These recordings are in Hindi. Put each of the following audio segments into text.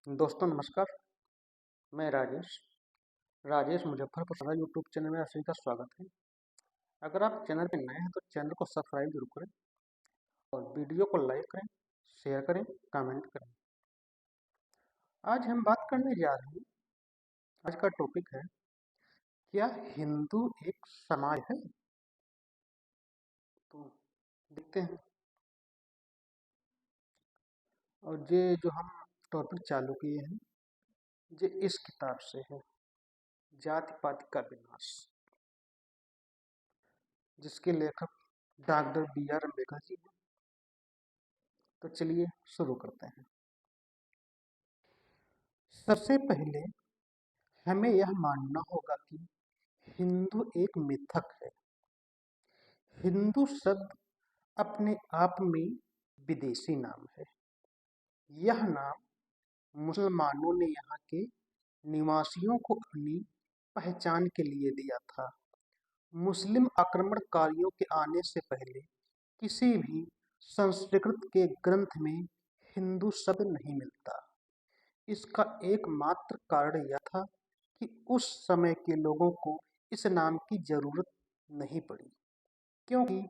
दोस्तों नमस्कार। मैं राजेश मुजफ्फरपुर सराय यूट्यूब चैनल में आप सभी का स्वागत है। अगर आप चैनल पे नए हैं तो चैनल को सब्सक्राइब जरूर करें और वीडियो को लाइक करें, शेयर करें, कमेंट करें। आज हम बात करने जा रहे हैं, आज का टॉपिक है, क्या हिंदू एक समाज है? तो देखते हैं। और ये जो हम टॉपिक चालू किए हैं, ये इस किताब से है, जाति पाति का विनाश, जिसके लेखक डॉक्टर B.R. अम्बेडकर जी हैं। तो चलिए शुरू करते हैं। सबसे पहले हमें यह मानना होगा कि हिंदू एक मिथक है। हिंदू शब्द अपने आप में विदेशी नाम है। यह नाम मुसलमानों ने यहाँ के निवासियों को अपनी पहचान के लिए दिया था। मुस्लिम आक्रमणकारियों के आने से पहले किसी भी संस्कृत के ग्रंथ में हिंदू शब्द नहीं मिलता। इसका एकमात्र कारण यह था कि उस समय के लोगों को इस नाम की जरूरत नहीं पड़ी, क्योंकि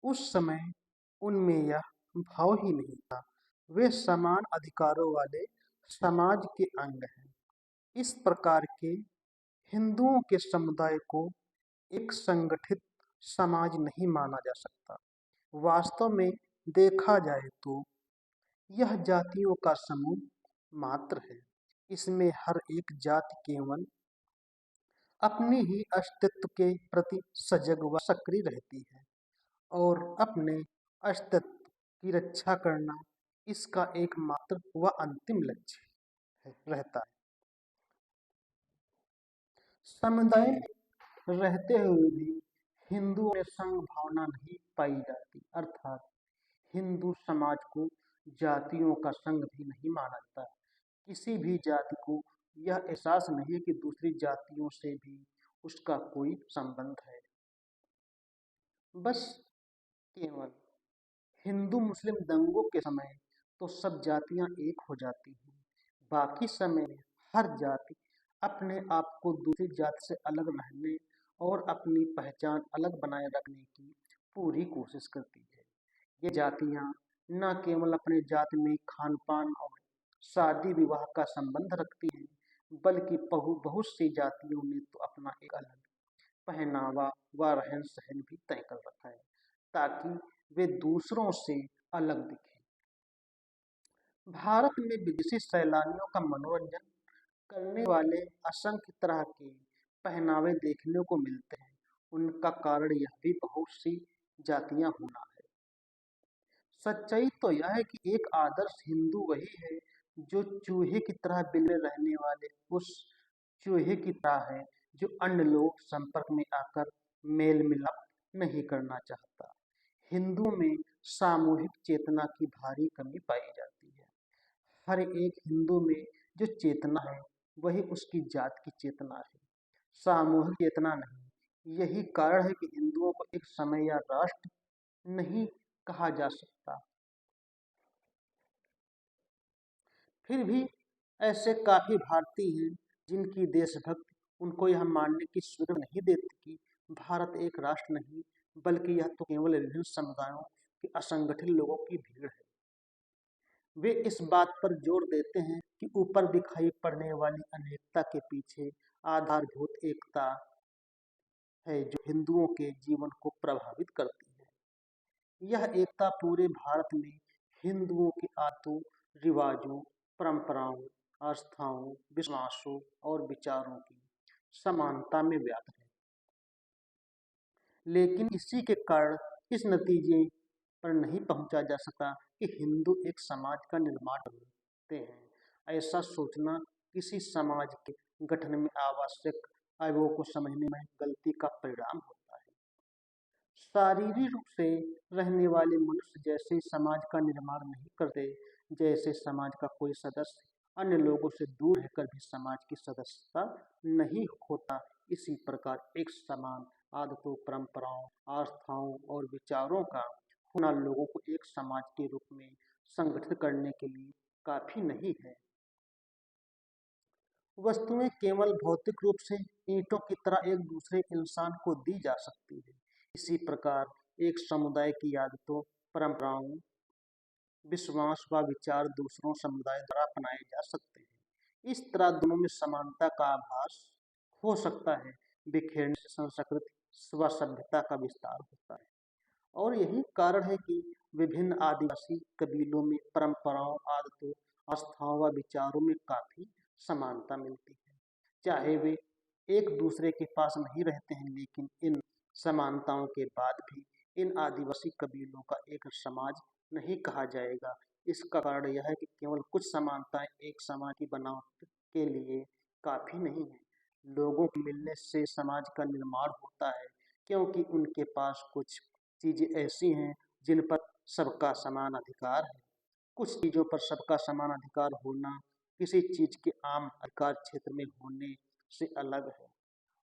उस समय उनमें यह भाव ही नहीं था। वे समान अधिकारों वाले समाज के अंग हैं। इस प्रकार के हिंदुओं के समुदाय को एक संगठित समाज नहीं माना जा सकता। वास्तव में देखा जाए तो यह जातियों का समूह मात्र है। इसमें हर एक जाति केवल अपने ही अस्तित्व के प्रति सजग व सक्रिय रहती है और अपने अस्तित्व की रक्षा करना इसका एकमात्र व अंतिम लक्ष्य रहता है। समुदाय में रहते हुए भी हिंदुओं में संघ भावना नहीं पाई जाती, अर्थात हिंदू समाज को जातियों का संघ भी नहीं माना जाता। किसी भी जाति को यह एहसास नहीं है कि दूसरी जातियों से भी उसका कोई संबंध है। बस केवल हिंदू मुस्लिम दंगों के समय तो सब जातियां एक हो जाती हैं। बाकी समय में हर जाति अपने आप को दूसरी जाति से अलग रहने और अपनी पहचान अलग बनाए रखने की पूरी कोशिश करती है। ये जातियां न केवल अपने जाति में खान पान और शादी विवाह का संबंध रखती हैं, बल्कि बहुत सी जातियों ने तो अपना एक अलग पहनावा व रहन सहन भी तय कर रखा है, ताकि वे दूसरों से अलग दिखें। भारत में विदेशी सैलानियों का मनोरंजन करने वाले असंख्य तरह के पहनावे देखने को मिलते हैं। उनका कारण यह भी बहुत सी जातियां होना है। सच्चाई तो यह है कि एक आदर्श हिंदू वही है जो चूहे की तरह बिल्ले रहने वाले उस चूहे की तरह है जो अन्य लोग संपर्क में आकर मेल मिलाप नहीं करना चाहता। हिंदुओं में सामूहिक चेतना की भारी कमी पाई जाती है। हर एक हिंदू में जो चेतना है वही उसकी जात की चेतना है, सामूहिक चेतना नहीं। यही कारण है कि हिंदुओं को एक समय या राष्ट्र नहीं कहा जा सकता। फिर भी ऐसे काफी भारतीय हैं जिनकी देशभक्ति उनको यह मानने की स्वीकृति नहीं देती कि भारत एक राष्ट्र नहीं, बल्कि यह तो केवल विभिन्न समुदायों के असंगठित लोगों की भीड़ है। वे इस बात पर जोर देते हैं कि ऊपर दिखाई पड़ने वाली अनेकता के पीछे आधारभूत एकता है जो हिंदुओं के जीवन को प्रभावित करती है। यह एकता पूरे भारत में हिंदुओं के आदतों, रिवाजों, परंपराओं, आस्थाओं, विश्वासों और विचारों की समानता में व्याप्त है। लेकिन इसी के कारण इस नतीजे पर नहीं पहुंचा जा सका कि हिंदू एक समाज का निर्माण करते हैं। ऐसा सोचना किसी समाज के गठन में आवश्यक अवयवों को समझने में गलती का परिणाम होता है। शारीरिक रूप से रहने वाले मनुष्य जैसे समाज का निर्माण नहीं करते, जैसे समाज का कोई सदस्य अन्य लोगों से दूर रहकर भी समाज की सदस्यता नहीं होता, इसी प्रकार एक समान आदतों, परंपराओं, आस्थाओं और विचारों का होना लोगों को एक समाज के रूप में संगठित करने के लिए काफी नहीं है। वस्तुएं केवल भौतिक रूप से ईंटों की तरह एक दूसरे इंसान को दी जा सकती है। इसी प्रकार एक समुदाय की आदतों, परंपराओं, विश्वास व विचार दूसरों समुदाय द्वारा अपनाए जा सकते हैं। इस तरह दोनों में समानता का आभास हो सकता है। बिखरने से संस्कृति व सभ्यता का विस्तार होता है। और यही कारण है कि विभिन्न आदिवासी कबीलों में परंपराओं, आदतों, आस्थाओं व विचारों में काफी समानता मिलती है। चाहे वे एक दूसरे के पास नहीं रहते हैं, लेकिन इन समानताओं के बाद भी इन आदिवासी कबीलों का एक समाज नहीं कहा जाएगा। इसका कारण यह है कि केवल कुछ समानताएं एक समाज की बनावट के लिए काफी नहीं है। लोगों के मिलने से समाज का निर्माण होता है, क्योंकि उनके पास कुछ चीजें ऐसी हैं जिन पर सबका समान अधिकार है। कुछ चीजों पर सबका समान अधिकार होना किसी चीज के आम अधिकार क्षेत्र में होने से अलग है।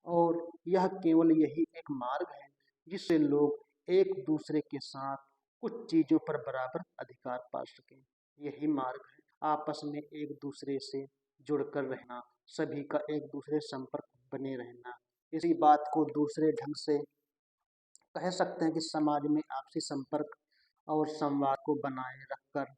और यह केवल यही एक मार्ग है जिससे लोग एक दूसरे के साथ कुछ चीजों पर बराबर अधिकार पा सकें। यही मार्ग है आपस में एक दूसरे से जुड़कर रहना, सभी का एक दूसरे संपर्क बने रहना। इसी बात को दूसरे ढंग से कह सकते हैं कि समाज में आपसी संपर्क और संवाद को बनाए रखकर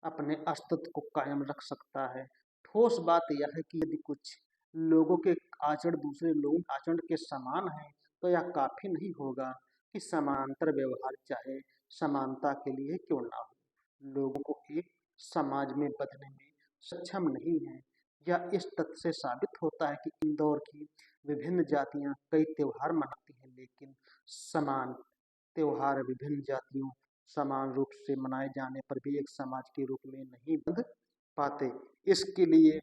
अपने अस्तित्व को कायम रख सकता है। ठोस बात यह है कि यदि कुछ लोगों के आचरण दूसरे लोगों के आचरण के समान है, तो यह काफी नहीं होगा कि समानांतर व्यवहार चाहे समानता के लिए क्यों ना हो, लोगों को एक समाज में बदलने में सक्षम नहीं है। यह इस तथ्य से साबित होता है कि इंदौर की विभिन्न जातियां कई त्योहार मनाती हैं, लेकिन समान त्योहार विभिन्न जातियों समान रूप से मनाए जाने पर भी एक समाज के रूप में नहीं बंध पाते। इसके लिए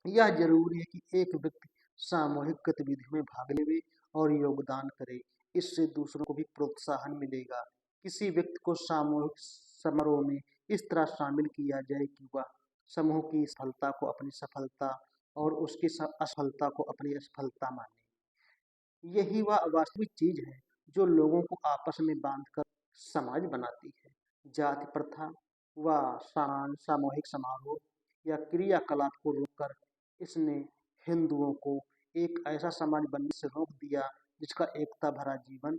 यह जरूरी है कि एक व्यक्ति सामूहिक गतिविधियों में भाग ले और योगदान करे। इससे दूसरों को भी प्रोत्साहन मिलेगा। किसी व्यक्ति को सामूहिक समारोह में इस तरह शामिल किया जाए कि वह समूह की सफलता को अपनी सफलता और उसकी असफलता को अपनी असफलता माने। यही वह वास्तविक चीज है जो लोगों को आपस में बांधकर समाज बनाती है। जाति प्रथा व सामूहिक समारोह या क्रियाकलाप को रोककर इसने हिंदुओं को एक ऐसा समाज बनने से रोक दिया जिसका एकता भरा जीवन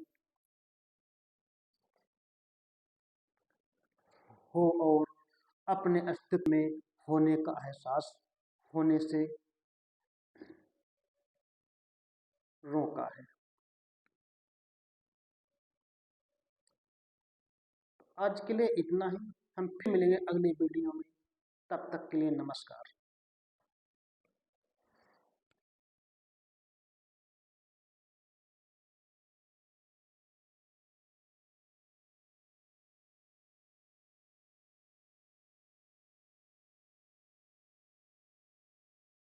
हो और अपने अस्तित्व में होने का एहसास होने से रोका है। आज के लिए इतना ही। हम फिर मिलेंगे अगली वीडियो में। तब तक के लिए नमस्कार।